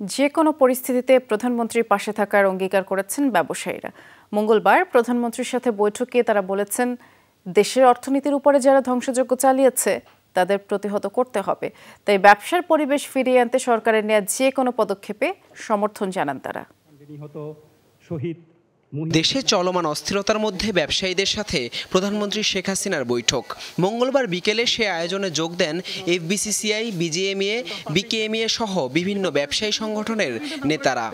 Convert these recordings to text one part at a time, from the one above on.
যে কোনো পরিস্থিতিতে প্রধানমন্ত্রীর পাশে থাকার অঙ্গীকার করেছেন ব্যবসায়ীরা। মঙ্গলবার প্রধানমন্ত্রীর সাথে বৈঠকে তারা বলেছেন, দেশের অর্থনীতির উপরে যারা ধ্বংসযজ্ঞ চালিয়েছে তাদের প্রতিহত করতে হবে। তাই ব্যবসার পরিবেশ ফিরিয়ে আনতে সরকারের নেওয়া যে কোনো পদক্ষেপে সমর্থন জানান তারা। দেশে চলমান অস্থিরতার মধ্যে ব্যবসায়ীদের সাথে প্রধানমন্ত্রী শেখ হাসিনার বৈঠক। মঙ্গলবার বিকেলে সে আয়োজনে যোগ দেন এফবিসিসিআই, বিজিএমইএ, বিকেএমইএ সহ বিভিন্ন ব্যবসায়ী সংগঠনের নেতারা।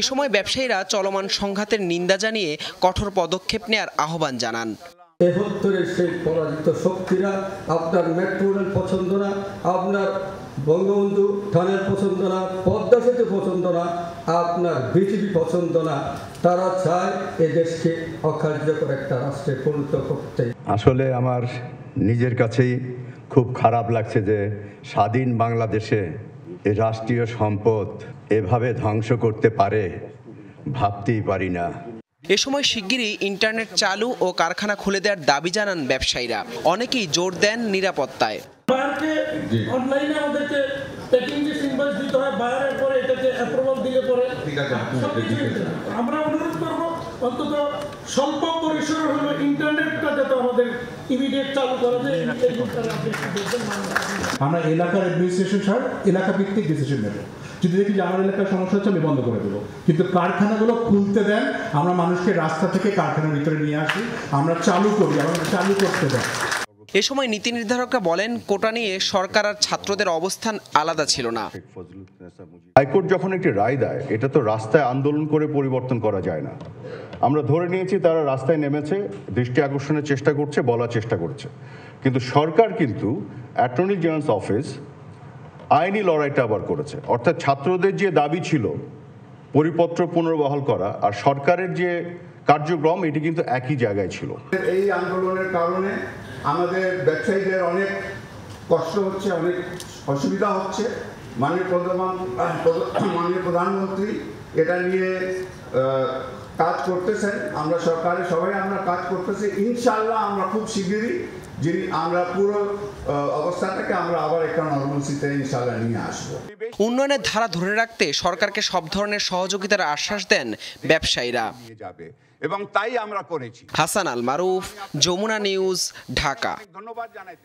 এ সময় ব্যবসায়ীরা চলমান সংঘাতের নিন্দা জানিয়ে কঠোর পদক্ষেপ নেয়ার আহ্বান জানান। ৭৩-এর সেই পরাজিত শক্তিরা আপনার মেট্রো রেল পছন্দ না, আপনার বঙ্গবন্ধু টানেল পছন্দ না, পদ্মা সেতু পছন্দ না, আপনার বিজেপি পছন্দ না, তারা চায় এদেশকে অকার্যকর একটা রাষ্ট্রে পরিণত করতে। আসলে আমার নিজের কাছেই খুব খারাপ লাগছে যে স্বাধীন বাংলাদেশে এই রাষ্ট্রীয় সম্পদ এভাবে ধ্বংস করতে পারে, ভাবতেই পারি না। এ সময় শিগগিরই ইন্টারনেট চালু ও কারখানা খুলে দেওয়ার দাবি জানান ব্যবসায়ীরা। অনেকেই জোর দেন নিরাপত্তায়। অনলাইনে আমাদেরকে প্যাকিং যে সিম্বলস দিতে হয়, বায়ারের পরে এটাকে অ্যাপ্রুভাল দিলে পরে আমরা অনুরোধ করব অন্তত স্বল্প পরিসরে হলো ইন্টারনেটটা যাতে আমাদের ইমিডিয়েট চালু করা যায়। আমরা এলাকার অ্যাডমিনিস্ট্রেশন ছাড় এলাকা ভিত্তিক ডিসিশন নেব। যদি দেখি যে আমার এলাকার সমস্যা হচ্ছে, আমি বন্ধ করে দেবো, কিন্তু কারখানাগুলো খুলতে দেন, আমরা মানুষকে রাস্তা থেকে কারখানার ভিতরে নিয়ে আসি, আমরা চালু করি, আমরা চালু করতে দেন। এ সময় নীতি নির্ধারকরা বলেন, কোটা নিয়ে সরকার আর ছাত্রদের অবস্থান আলাদা ছিল না। হাইকোর্ট যখন একটি রায় দেয়, এটা তো রাস্তায় আন্দোলন করে পরিবর্তন করা যায় না। আমরা ধরে নিয়েছি তারা রাস্তায় নেমেছে, দৃষ্টি আকর্ষণের চেষ্টা করছে, বলার চেষ্টা করছে, কিন্তু সরকার কিন্তু অ্যাটর্নি জেনারেলস অফিস আইনি লড়াইটা আবার করেছে। অর্থাৎ ছাত্রদের যে দাবি ছিল পরিপত্র পুনর্বহাল করা আর সরকারের যে কার্যক্রম, এটি কিন্তু একই জায়গায় ছিল। এই আন্দোলনের কারণে আমাদের ব্যবসায়ীদের অনেক কষ্ট হচ্ছে, অনেক অসুবিধা হচ্ছে। মাননীয় প্রধানমন্ত্রী এটা নিয়ে কাজ করতেছেন, আমরা সরকারের সবাই আমরা কাজ করতেছি। ইনশাআল্লাহ আমরা খুব শিগগিরই আমরা পুরো অবস্থাটাকে আমরা আবার একটা নরমালসিতে ইনশাআল্লাহ নিয়ে আসবো। উন্নয়নের ধারা ধরে রাখতে সরকারকে সব ধরনের সহযোগিতার আশ্বাস দেন ব্যবসায়ীরা এবং তাই আমরা করেছি। হাসান আল মারুফ, যমুনা নিউজ, ঢাকা। ধন্যবাদ জানাই।